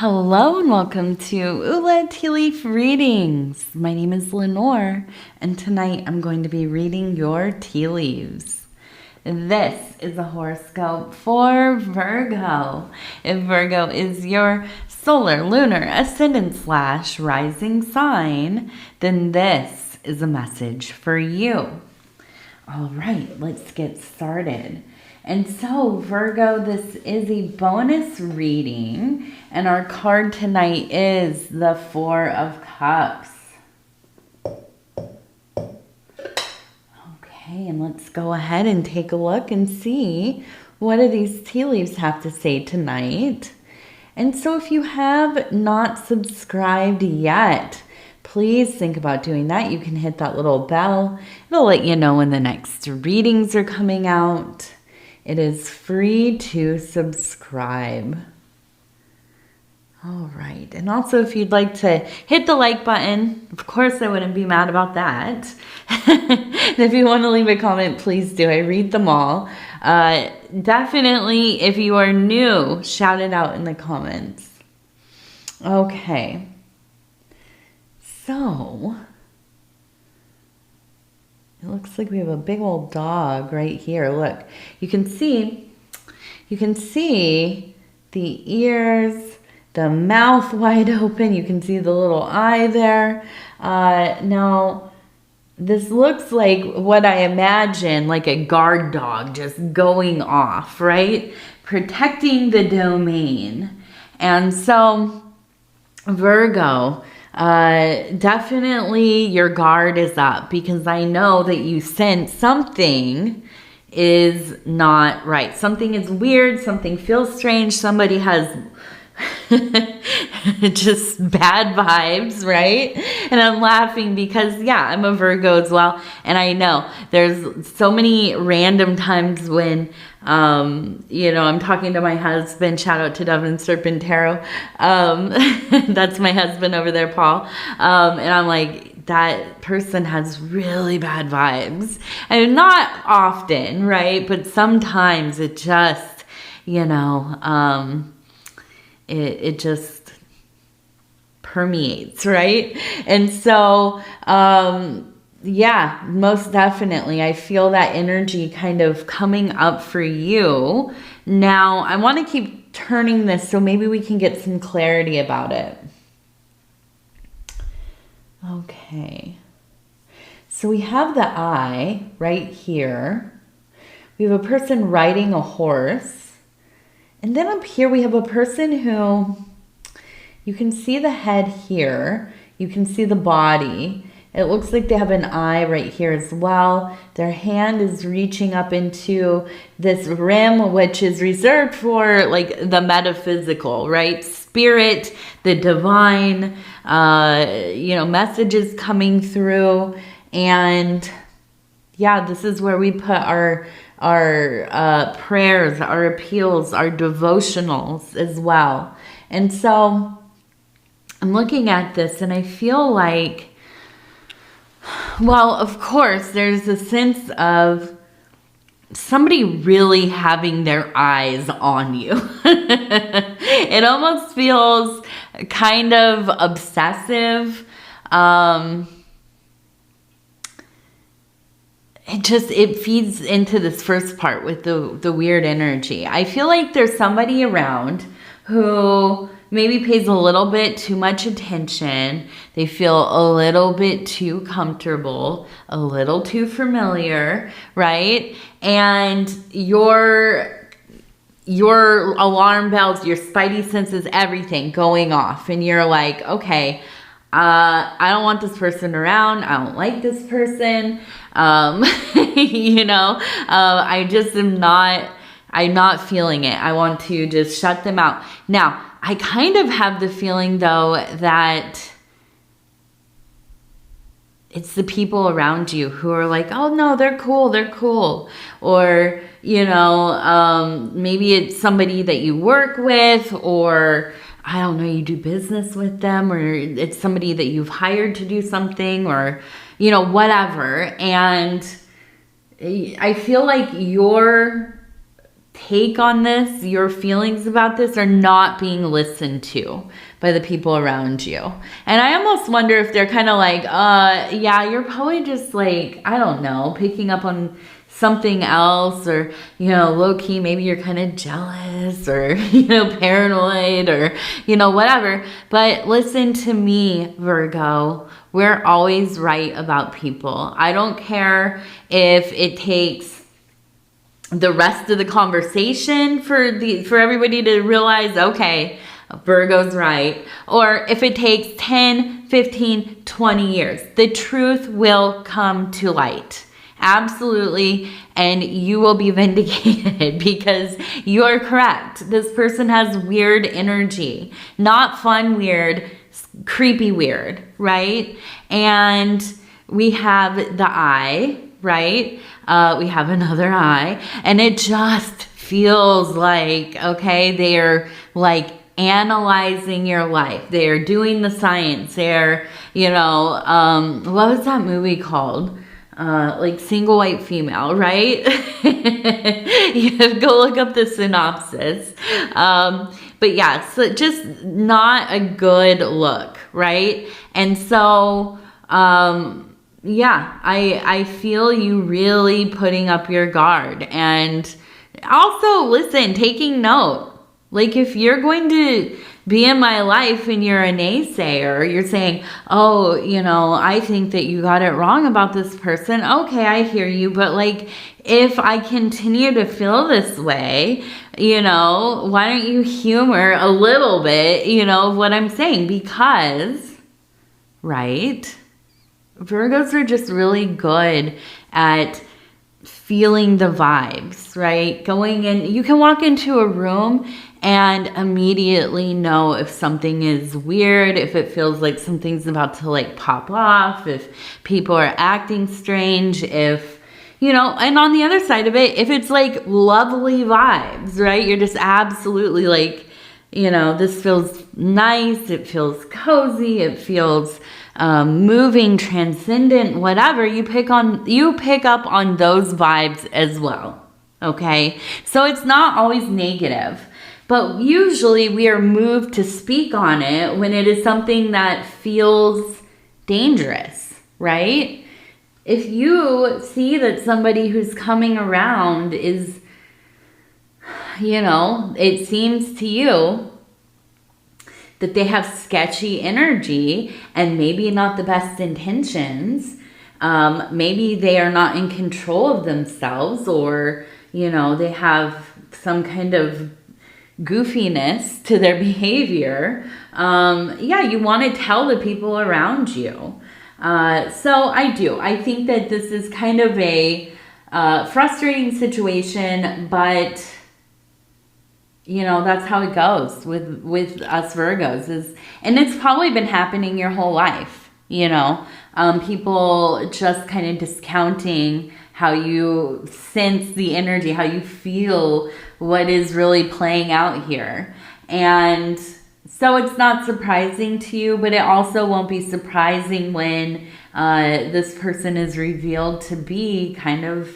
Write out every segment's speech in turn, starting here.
Hello and welcome to Ula Tea Leaf Readings. My name is Lenore and tonight I'm going to be reading your tea leaves. This is a horoscope for Virgo. If Virgo is your solar, lunar, ascendant / rising sign, then this is a message for you. All right, let's get started. And so, Virgo, this is a bonus reading, and our card tonight is the Four of Cups. Okay, and let's go ahead and take a look and see what do these tea leaves have to say tonight. And so if you have not subscribed yet, please think about doing that. You can hit that little bell. It'll let you know when the next readings are coming out. It is free to subscribe. All right. And also, if you'd like to hit the like button, of course, I wouldn't be mad about that. And if you want to leave a comment, please do. I read them all. Definitely, if you are new, shout it out in the comments. Okay. So, it looks like we have a big old dog right here. Look, you can see the ears, the mouth wide open. You can see the little eye there. Now, this looks like what I imagine, like a guard dog just going off, right? Protecting the domain. And so, Virgo, definitely your guard is up because I know that you sense something is not right. Something is weird. Something feels strange. Somebody has just bad vibes, right? And I'm laughing because, yeah, I'm a Virgo as well. And I know there's so many random times when, I'm talking to my husband. Shout out to Dove and Serpent Tarot. That's my husband over there, Paul. And I'm like, that person has really bad vibes. And not often, right? But sometimes it just, it just permeates, right? And so, yeah, most definitely. I feel that energy kind of coming up for you. Now, I want to keep turning this so maybe we can get some clarity about it. Okay. So we have the eye right here. We have a person riding a horse. And then up here we have a person who, you can see the head here. You can see the body. It looks like they have an eye right here as well. Their hand is reaching up into this rim, which is reserved for like the metaphysical, right? Spirit, the divine, messages coming through. And yeah, this is where we put our prayers, our appeals, our devotionals as well. And so I'm looking at this and I feel like, well, of course, there's a sense of somebody really having their eyes on you. It almost feels kind of obsessive. It feeds into this first part with the weird energy. I feel like there's somebody around who maybe pays a little bit too much attention. They feel a little bit too comfortable, a little too familiar, right? And your alarm bells, your spidey senses, everything going off. And you're like, okay, I don't want this person around. I don't like this person. I'm not feeling it. I want to just shut them out. Now, I kind of have the feeling though that it's the people around you who are like, oh no, they're cool. Or, maybe it's somebody that you work with, or I don't know, you do business with them, or it's somebody that you've hired to do something, or, whatever. And I feel like you're take on this, your feelings about this are not being listened to by the people around you. And I almost wonder if they're kind of like, yeah, you're probably just like, I don't know, picking up on something else, or, you know, low key, maybe you're kind of jealous or, you know, paranoid or, you know, whatever. But listen to me, Virgo. We're always right about people. I don't care if it takes the rest of the conversation for everybody to realize, okay, Virgo's right. Or if it takes 10, 15, 20 years, the truth will come to light. Absolutely. And you will be vindicated because you are correct. This person has weird energy, not fun weird, creepy weird, right? And we have the eye, right? We have another eye, and it just feels like, okay, they are like analyzing your life. They are doing the science. They're, you know, what was that movie called? Like Single White Female, right? You go look up the synopsis. But yeah, so just not a good look, right? And so, yeah, I feel you really putting up your guard. And also, listen, taking note. Like, if you're going to be in my life and you're a naysayer, you're saying, oh, you know, I think that you got it wrong about this person. Okay, I hear you. But like, if I continue to feel this way, you know, why don't you humor a little bit, you know, what I'm saying? Because, right, Virgos are just really good at feeling the vibes, right? Going in, you can walk into a room and immediately know if something is weird, if it feels like something's about to like pop off, if people are acting strange, if, you know, and on the other side of it, if it's like lovely vibes, right? You're just absolutely like, you know, this feels nice, it feels cozy, it feels moving, transcendent, whatever. You pick up on those vibes as well. Okay, so it's not always negative, but usually we are moved to speak on it when it is something that feels dangerous, right? If you see that somebody who's coming around is, you know, it seems to you that they have sketchy energy and maybe not the best intentions, maybe they are not in control of themselves, or, you know, they have some kind of goofiness to their behavior, yeah, you want to tell the people around you. So I think that this is kind of a frustrating situation, but you know, that's how it goes with us Virgos, and it's probably been happening your whole life, you know, people just kind of discounting how you sense the energy, how you feel what is really playing out here. And so it's not surprising to you, but it also won't be surprising when this person is revealed to be kind of,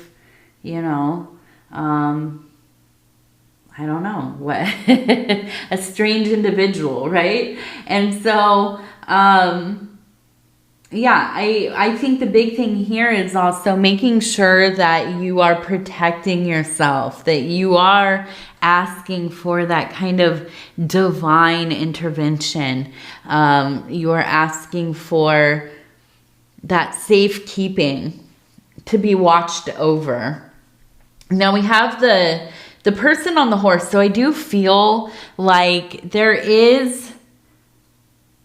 you know, I don't know what, a strange individual, right? And so, yeah, I think the big thing here is also making sure that you are protecting yourself, that you are asking for that kind of divine intervention. You are asking for that safekeeping to be watched over. Now we have the person on the horse. So I do feel like there is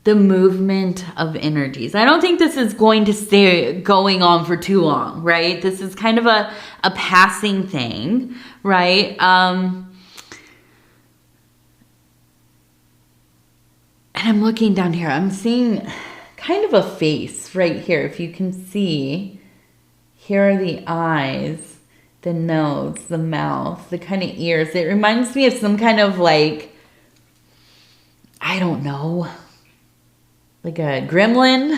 the movement of energies. I don't think this is going to stay going on for too long, right? This is kind of a passing thing, right? And I'm looking down here. I'm seeing kind of a face right here. If you can see, here are the eyes, the nose, the mouth, the kind of ears. It reminds me of some kind of like, I don't know, like a gremlin,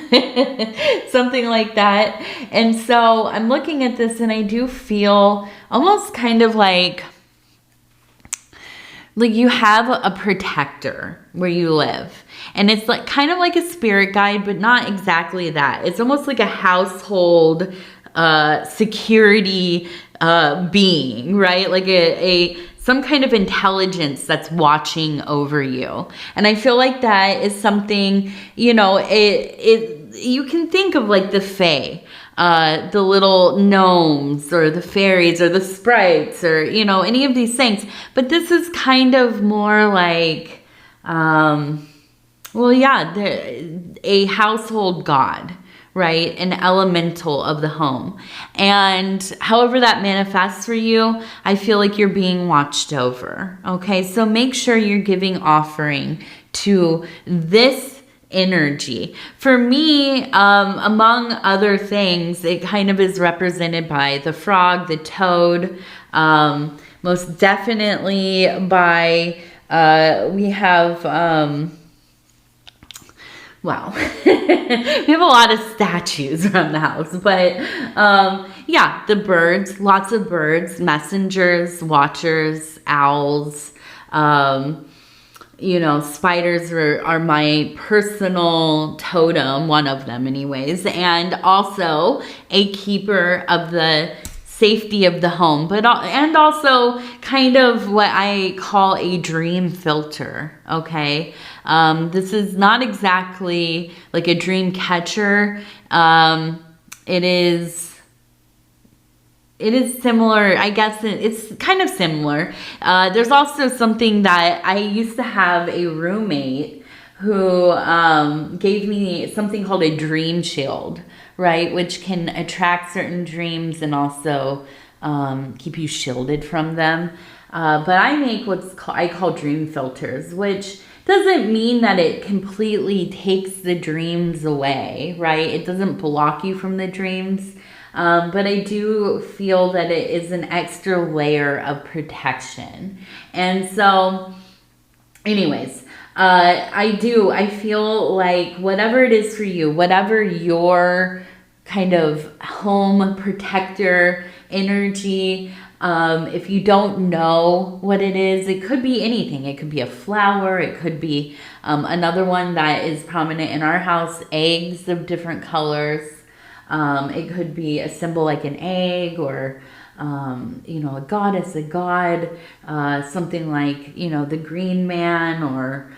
something like that. And so I'm looking at this and I do feel almost kind of like like you have a protector where you live, and it's like kind of like a spirit guide, but not exactly that. It's almost like a household security being, right? Like a some kind of intelligence that's watching over you. And I feel like that is something, you know, you can think of like the fae, the little gnomes or the fairies or the sprites or, you know, any of these things. But this is kind of more like, well, yeah, a household god, right? An elemental of the home. And however that manifests for you, I feel like you're being watched over. Okay, so make sure you're giving offering to this energy. For me, among other things, it kind of is represented by the frog, the toad, most definitely by, we have, wow. We have a lot of statues around the house, but yeah, the birds, lots of birds, messengers, watchers, owls, you know, spiders are my personal totem, one of them anyways, and also a keeper of the safety of the home, but and also kind of what I call a dream filter. Okay, this is not exactly like a dream catcher. It is similar, I guess. It's kind of similar. There's also something that I used to have a roommate who gave me something called a dream shield, right? Which can attract certain dreams and also keep you shielded from them. But I make I call dream filters, which doesn't mean that it completely takes the dreams away, right? It doesn't block you from the dreams. But I do feel that it is an extra layer of protection. And so, anyways, I feel like whatever it is for you, whatever your kind of home protector energy, if you don't know what it is, it could be anything. It could be a flower. It could be another one that is prominent in our house, eggs of different colors. It could be a symbol like an egg or, you know, a goddess, a god, something like, you know, the green man or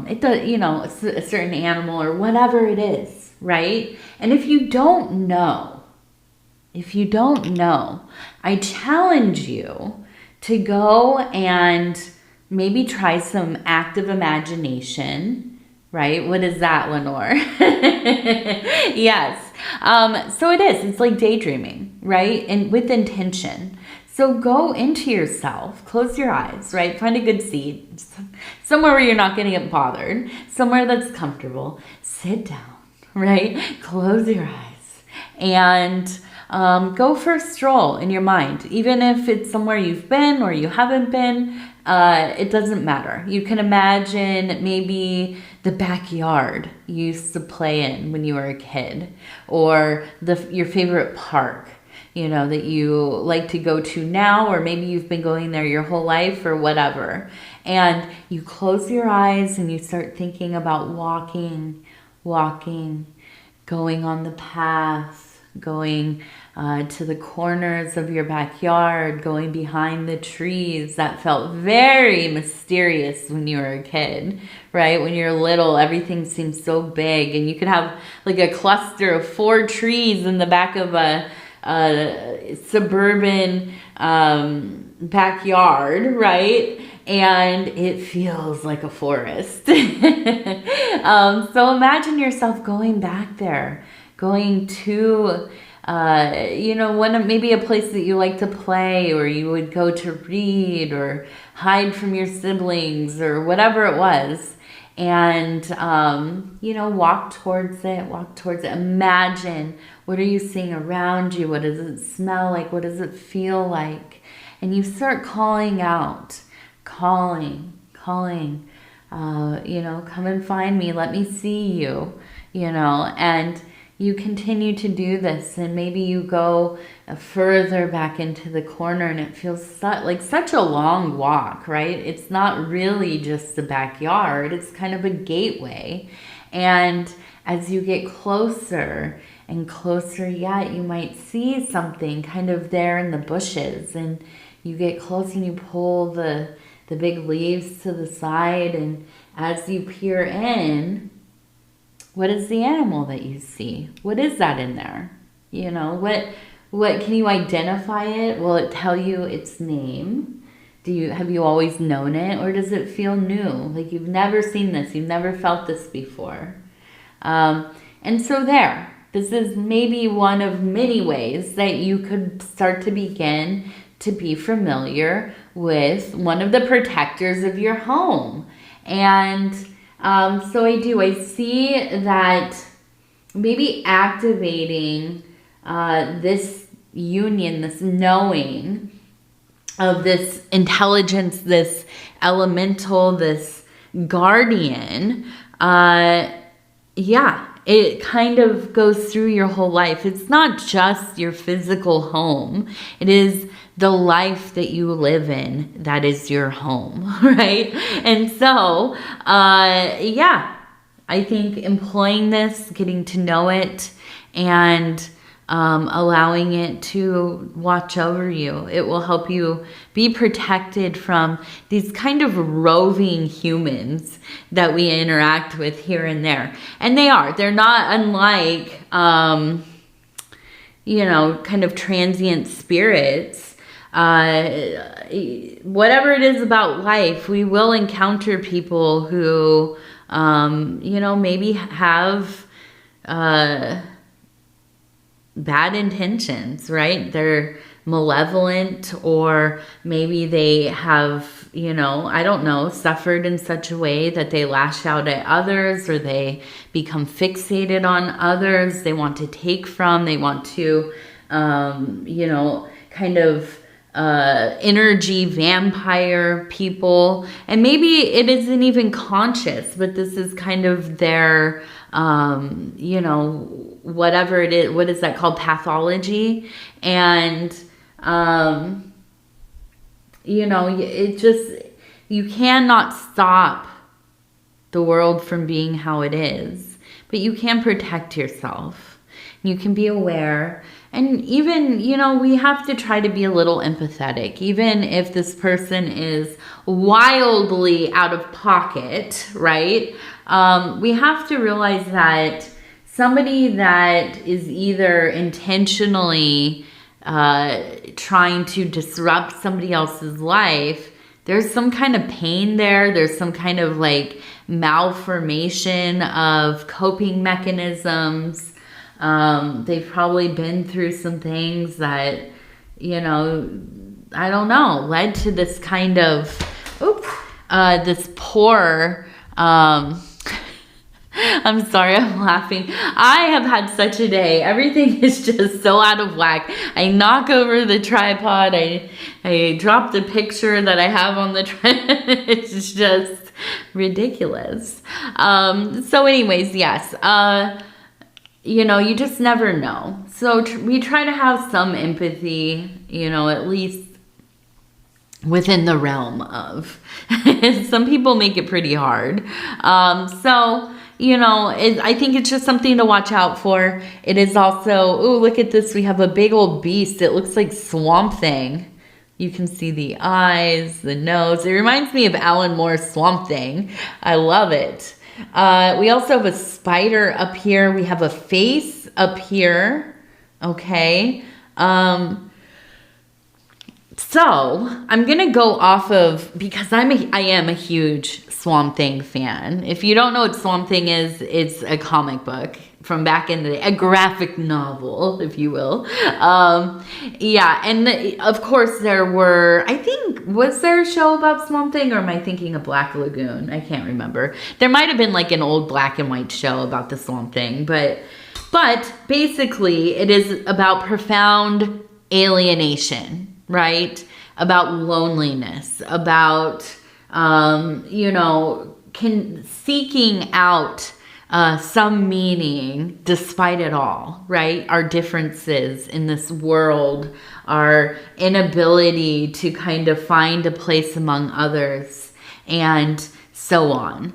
it does, you know, a certain animal or whatever it is, right? And if you don't know, I challenge you to go and maybe try some active imagination, right? What is that, Lenore? Yes. So it is. It's like daydreaming, right? And with intention. So go into yourself, close your eyes, right? Find a good seat, somewhere where you're not going to get bothered, somewhere that's comfortable. Sit down, right? Close your eyes and go for a stroll in your mind. Even if it's somewhere you've been or you haven't been, it doesn't matter. You can imagine maybe the backyard you used to play in when you were a kid, or your favorite park, you know, that you like to go to now, or maybe you've been going there your whole life or whatever. And you close your eyes and you start thinking about walking, going on the path, going to the corners of your backyard, going behind the trees. That felt very mysterious when you were a kid, right? When you're little, everything seems so big, and you could have like a cluster of 4 trees in the back of a suburban backyard, right? And it feels like a forest. So imagine yourself going back there, going to you know, maybe a place that you like to play, or you would go to read or hide from your siblings or whatever it was. And, you know, walk towards it. Imagine, what are you seeing around you? What does it smell like? What does it feel like? And you start calling out, calling, you know, come and find me. Let me see you, you know, and you continue to do this, and maybe you go further back into the corner, and it feels like such a long walk, right? It's not really just the backyard, it's kind of a gateway. And as you get closer and closer yet, you might see something kind of there in the bushes, and you get close and you pull the big leaves to the side, and as you peer in, what is the animal that you see? What is that in there? You know, what can you identify it? Will it tell you its name? Have you always known it, or does it feel new? Like you've never seen this, you've never felt this before. And so this is maybe one of many ways that you could start to begin to be familiar with one of the protectors of your home. And so I see that maybe activating this union, this knowing of this intelligence, this elemental, this guardian, it kind of goes through your whole life. It's not just your physical home. It is the life that you live in that is your home, right? And so, I think employing this, getting to know it, and allowing it to watch over you, it will help you be protected from these kind of roving humans that we interact with here and there. And they're not unlike, kind of transient spirits. Whatever it is about life, we will encounter people who, maybe have bad intentions, right? They're malevolent, or maybe they have, suffered in such a way that they lash out at others, or they become fixated on others. They want to take from, they want to, kind of energy vampire people. And maybe it isn't even conscious, but this is kind of their, whatever it is, what is that called? Pathology. And, you cannot stop the world from being how it is, but you can protect yourself. You can be aware. And even, we have to try to be a little empathetic, even if this person is wildly out of pocket, right? We have to realize that somebody that is either intentionally trying to disrupt somebody else's life, there's some kind of pain there. There's some kind of malformation of coping mechanisms. They've probably been through some things that, led to this kind of, this poor, I'm sorry, I'm laughing. I have had such a day. Everything is just so out of whack. I knock over the tripod. I drop the picture that I have on the tripod. It's just ridiculous. So anyways, yes. You just never know. So we try to have some empathy, at least within the realm of. Some people make it pretty hard. I think it's just something to watch out for. It is also, look at this. We have a big old beast. It looks like Swamp Thing. You can see the eyes, the nose. It reminds me of Alan Moore's Swamp Thing. I love it. We also have a spider up here. We have a face up here. Okay. So I'm going to go off of, because I am a huge Swamp Thing fan. If you don't know what Swamp Thing is, it's a comic book from back in the day, a graphic novel, if you will. And of course there were, I think, was there a show about Swamp Thing, or am I thinking of Black Lagoon? I can't remember. There might have been an old black and white show about the Swamp Thing, but basically it is about profound alienation, right? About loneliness, about, seeking out some meaning despite it all, right? Our differences in this world, our inability to kind of find a place among others, and so on.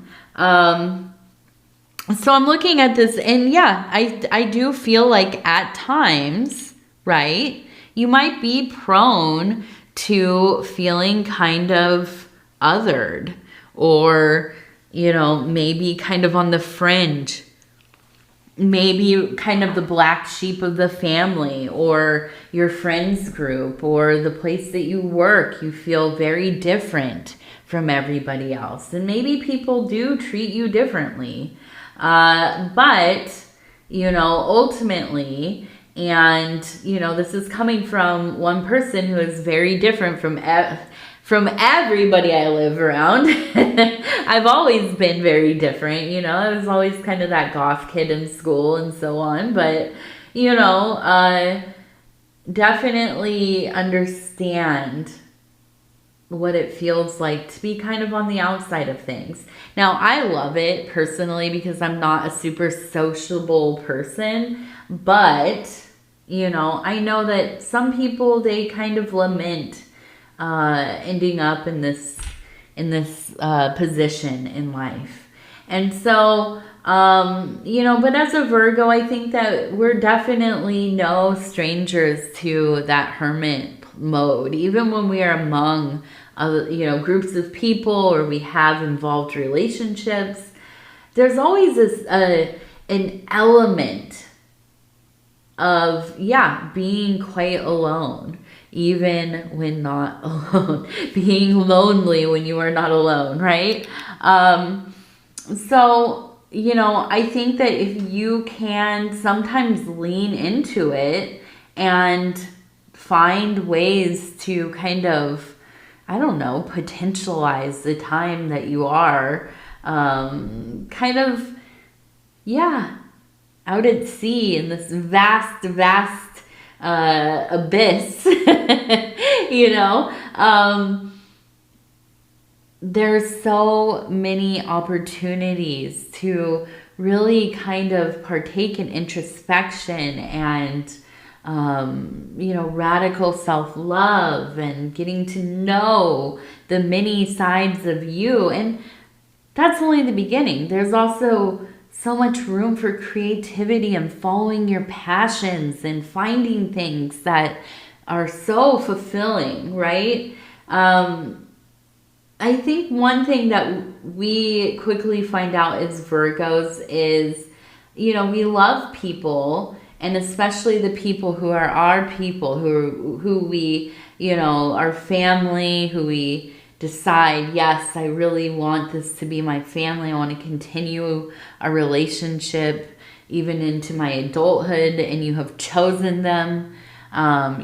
So I'm looking at this, and yeah, I do feel like at times, right, you might be prone to feeling kind of othered, or, you know, maybe kind of on the fringe, maybe kind of the black sheep of the family or your friends group or the place that you work. You feel very different from everybody else, and maybe people do treat you differently. But, you know, ultimately, and, you know, this is coming from one person who is very different from everybody I live around. I've always been very different, you know. I was always kind of that goth kid in school and so on. But, you know, definitely understand what it feels like to be kind of on the outside of things. Now, I love it personally because I'm not a super sociable person, but, you know, I know that some people, they kind of lament ending up in this position in life. And so, you know, but as a Virgo, I think that we're definitely no strangers to that hermit mode, even when we are among you know, groups of people or we have involved relationships. There's always this an element of, yeah, being quite alone, even when not alone, being lonely when you are not alone, right? So, you know, I think that if you can sometimes lean into it and find ways to kind of, I don't know, potentialize the time that you are kind of, yeah, out at sea in this vast abyss, you know, there's so many opportunities to really kind of partake in introspection and, you know, radical self-love and getting to know the many sides of you. And that's only the beginning. There's also so much room for creativity and following your passions and finding things that are so fulfilling, right? I think one thing that we quickly find out as Virgos is, you know, we love people, and especially the people who are our people, who we, you know, our family, who we decide, yes, I really want this to be my family. I want to continue a relationship even into my adulthood, and you have chosen them,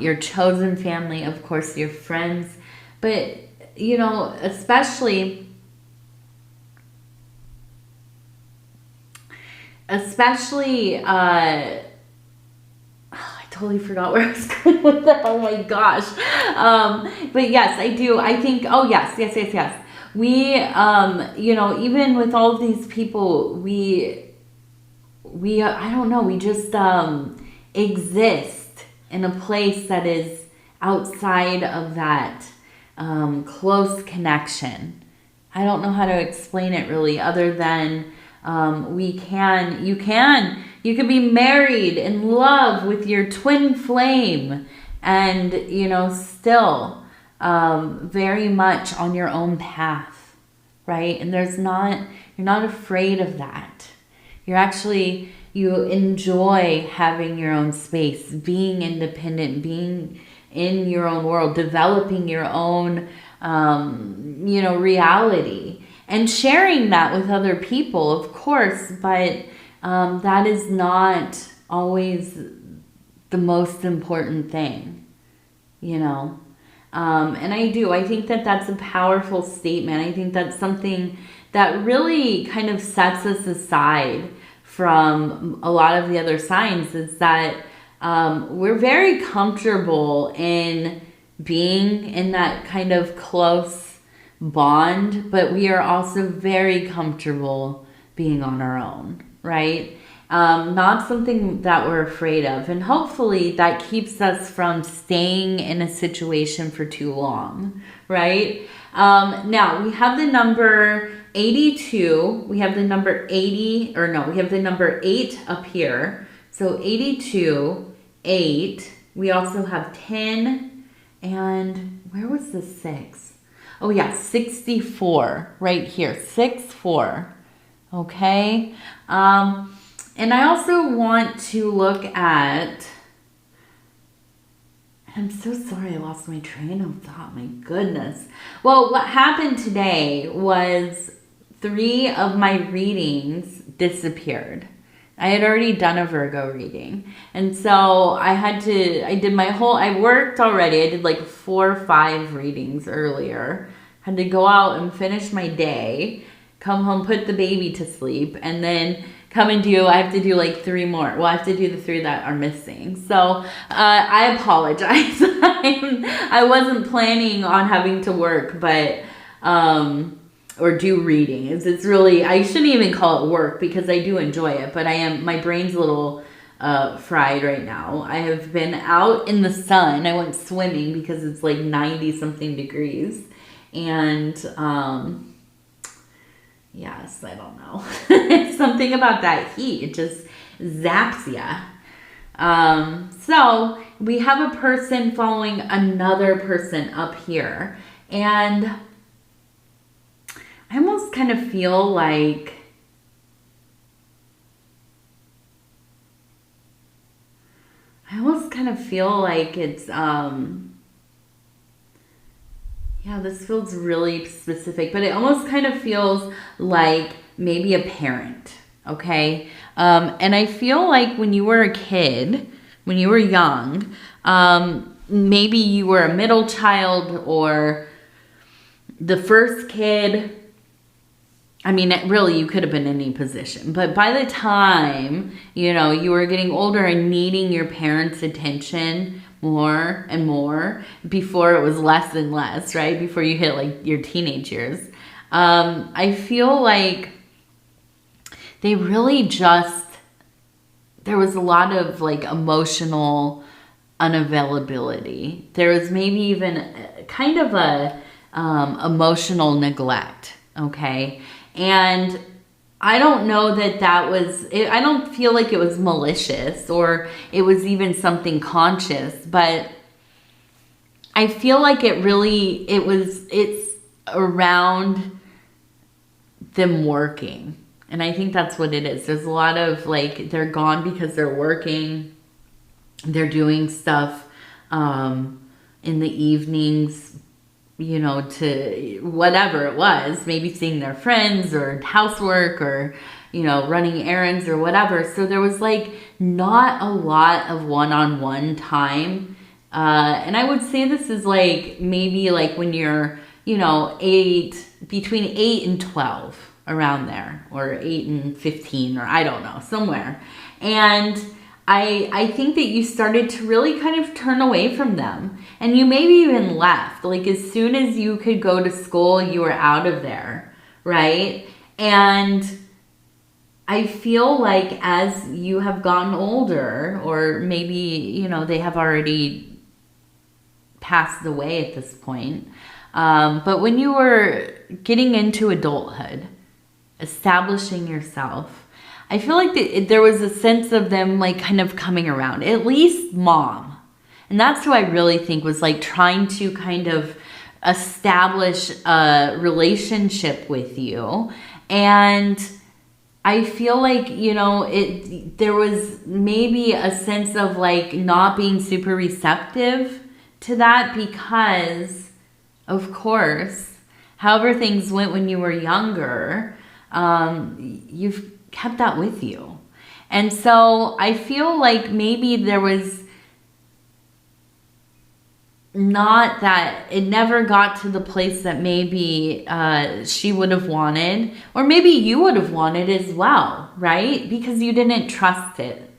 your chosen family, of course, your friends. But, you know, especially I totally forgot where I was going with that. Oh my gosh. But yes, I do. I think, oh yes. We, you know, even with all of these people, we, I don't know, we just, exist in a place that is outside of that, close connection. I don't know how to explain it really, other than, you can be married in love with your twin flame and, you know, still very much on your own path, right? And you're not afraid of that. You enjoy having your own space, being independent, being in your own world, developing your own, you know, reality. And sharing that with other people, of course, but that is not always the most important thing, you know. And I think that that's a powerful statement. I think that's something that really kind of sets us aside from a lot of the other signs, is that we're very comfortable in being in that kind of close bond, but we are also very comfortable being on our own. right? Not something that we're afraid of. And hopefully that keeps us from staying in a situation for too long, right? Now we have the number 82. We have the number 80, or no, we have the number 8 up here. So 82, 8. We also have 10, and where was the 6? Oh yeah, 64 right here, 64. Okay. And I also want to look at, I'm so sorry I lost my train of thought, my goodness. Well, what happened today was 3 of my readings disappeared. I had already done a Virgo reading. And so I worked already. I did like 4 or 5 readings earlier. Had to go out and finish my day, come home, put the baby to sleep, and then I have to do like 3 more. Well, I have to do the 3 that are missing. So I apologize. I wasn't planning on having to work, but, or do reading. It's really, I shouldn't even call it work because I do enjoy it, but my brain's a little fried right now. I have been out in the sun. I went swimming because it's like 90 something degrees. And, yes, I don't know. It's something about that heat. It just zaps ya. So we have a person following another person up here. And I almost kind of feel like it's, yeah, this feels really specific, but it almost kind of feels like maybe a parent, okay? And I feel like when you were a kid, when you were young, maybe you were a middle child or the first kid. I mean, really, you could have been any position. But by the time, you were getting older and needing your parents' attention more and more, before it was less and less, right? Before you hit like your teenage years. I feel like they really there was a lot of like emotional unavailability. There was maybe even kind of a emotional neglect, okay? And I don't know that was, I don't feel like it was malicious or it was even something conscious, but I feel like it's around them working. And I think that's what it is. There's a lot of like, they're gone because they're working, they're doing stuff in the evenings, to whatever it was, maybe seeing their friends or housework or, running errands or whatever. So there was like not a lot of one-on-one time. And I would say this is like, maybe like when you're, between 8 and 12 around there, or 8 and 15, or I don't know, somewhere. And I think that you started to really kind of turn away from them, and you maybe even left. Like as soon as you could go to school, you were out of there, right? And I feel like as you have gotten older, or maybe, they have already passed away at this point. But when you were getting into adulthood, establishing yourself, I feel like there was a sense of them like kind of coming around, at least mom. And that's who I really think was like trying to kind of establish a relationship with you. And I feel like, there was maybe a sense of like not being super receptive to that because, of course, however things went when you were younger, you've kept that with you. And so I feel like maybe there was not that, it never got to the place that maybe she would have wanted, or maybe you would have wanted as well, right? Because you didn't trust it.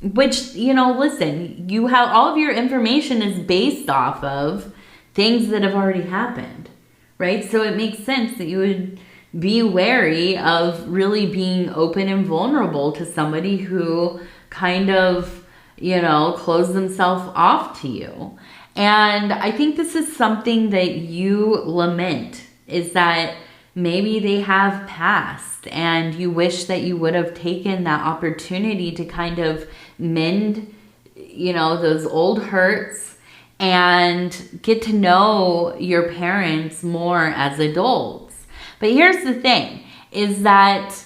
Which, listen, you have all of your information is based off of things that have already happened, right? So it makes sense that you would be wary of really being open and vulnerable to somebody who kind of, you know, close themselves off to you. And I think this is something that you lament, is that maybe they have passed and you wish that you would have taken that opportunity to kind of mend, you know, those old hurts and get to know your parents more as adults. But here's the thing, is that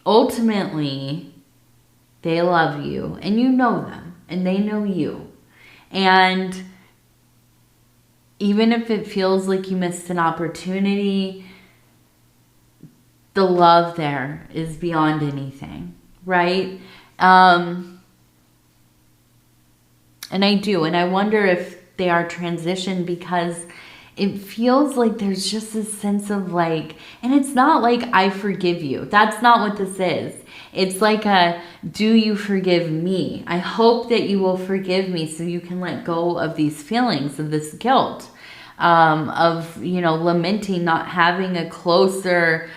ultimately they love you and you know them and they know you. And even if it feels like you missed an opportunity, the love there is beyond anything, right? And I wonder if they are transitioned, because it feels like there's just this sense of like, and it's not like I forgive you. That's not what this is. It's like a, do you forgive me? I hope that you will forgive me so you can let go of these feelings, of this guilt, of, you know, lamenting not having a closer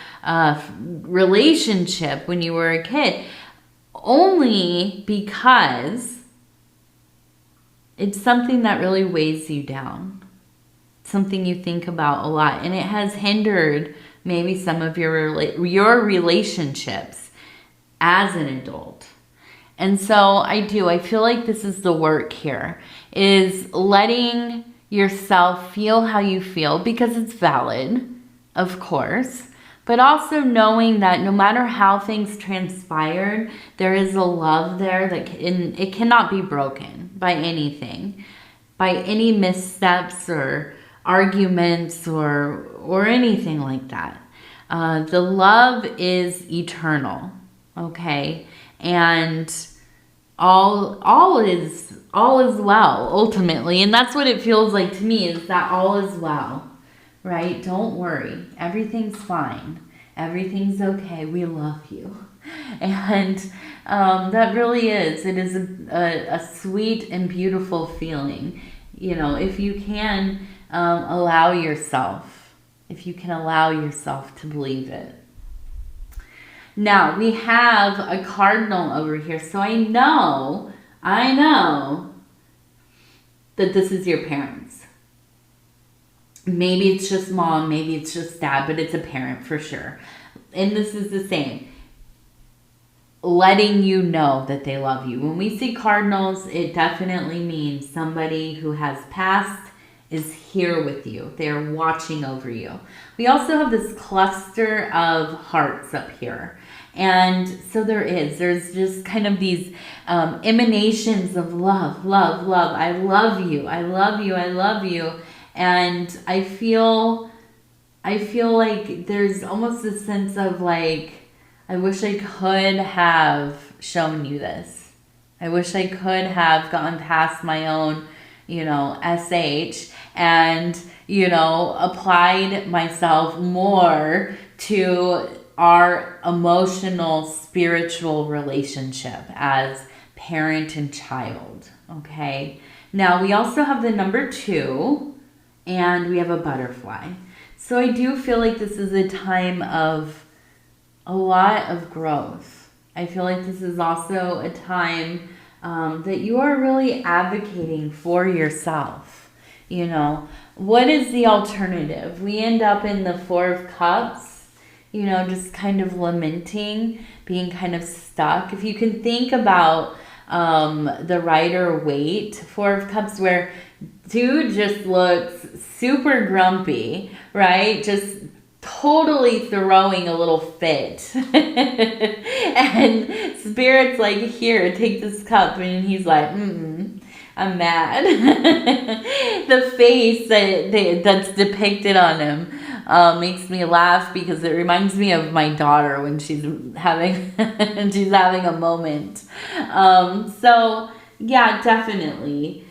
relationship when you were a kid, only because it's something that really weighs you down. Something you think about a lot, and it has hindered maybe some of your relationships as an adult. And so I feel like this is the work here, is letting yourself feel how you feel, because it's valid, of course, but also knowing that no matter how things transpired, there is a love there that it cannot be broken by anything, by any missteps or arguments or anything like that. The love is eternal, okay? And all is well, ultimately. And that's what it feels like to me, is that all is well, right? Don't worry. Everything's fine. Everything's okay. We love you. And that really is. It is a sweet and beautiful feeling. You know, if you can allow yourself to believe it. Now, we have a cardinal over here. So I know that this is your parents. Maybe it's just mom, maybe it's just dad, but it's a parent for sure. And this is the same. Letting you know that they love you. When we see cardinals, it definitely means somebody who has passed is here with you. They're watching over you. We also have this cluster of hearts up here. And so there's just kind of these emanations of love, love, love. I love you. I love you. I love you. And I feel like there's almost a sense of like, I wish I could have shown you this. I wish I could have gone past my own, SH and, applied myself more to our emotional, spiritual relationship as parent and child, okay? Now, we also have the number 2, and we have a butterfly. So I do feel like this is a time of a lot of growth. I feel like this is also a time that you are really advocating for yourself. What is the alternative? We end up in the 4 of Cups, just kind of lamenting, being kind of stuck. If you can think about the Rider-Waite 4 of Cups, where dude just looks super grumpy, right? Just totally throwing a little fit. And Spirit's like, here, take this cup. And he's like, I'm mad. The face that's depicted on him makes me laugh, because it reminds me of my daughter when she's having a moment. So yeah, definitely.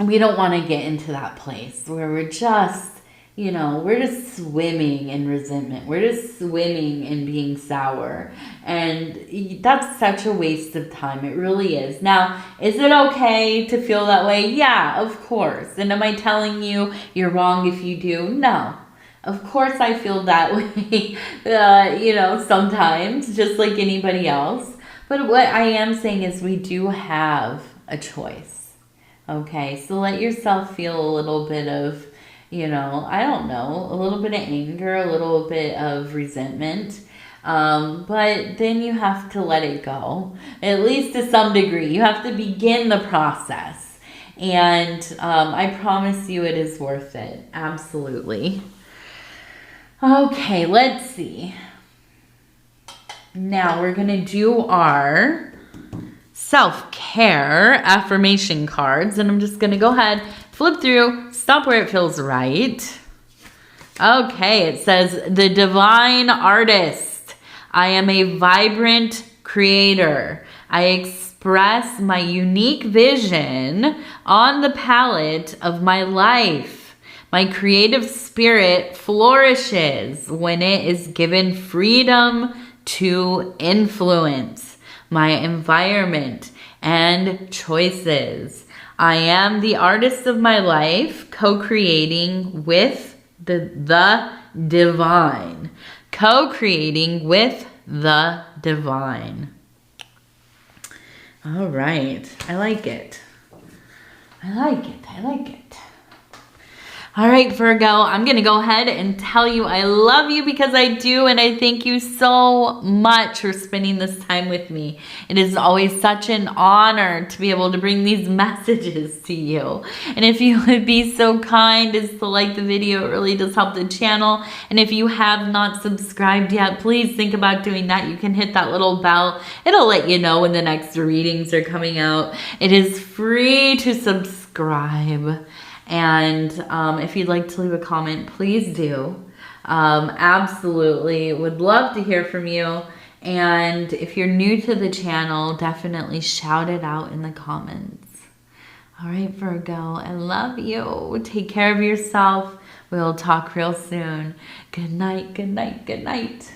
We don't want to get into that place where we're just swimming in resentment. We're just swimming in being sour. And that's such a waste of time. It really is. Now, is it okay to feel that way? Yeah, of course. And am I telling you you're wrong if you do? No. Of course, I feel that way, you know, sometimes, just like anybody else. But what I am saying is we do have a choice. Okay, so let yourself feel a little bit of, you know, I don't know, a little bit of anger, a little bit of resentment. But then you have to let it go, at least to some degree. You have to begin the process. And I promise you it is worth it. Absolutely. Okay, let's see. Now we're going to do our self-care affirmation cards. And I'm just going to go ahead, flip through, stop where it feels right. Okay, it says, the divine artist. I am a vibrant creator. I express my unique vision on the palette of my life. My creative spirit flourishes when it is given freedom to influence my environment and choices. I am the artist of my life, co-creating with the divine. Co-creating with the divine. All right. I like it. I like it. I like it. All right, Virgo, I'm going to go ahead and tell you I love you because I do, and I thank you so much for spending this time with me. It is always such an honor to be able to bring these messages to you. And if you would be so kind as to like the video, it really does help the channel. And if you have not subscribed yet, please think about doing that. You can hit that little bell. It'll let you know when the next readings are coming out. It is free to subscribe. And if you'd like to leave a comment, please do. Absolutely. Would love to hear from you. And if you're new to the channel, definitely shout it out in the comments. All right, Virgo, I love you. Take care of yourself. We'll talk real soon. Good night, good night, good night.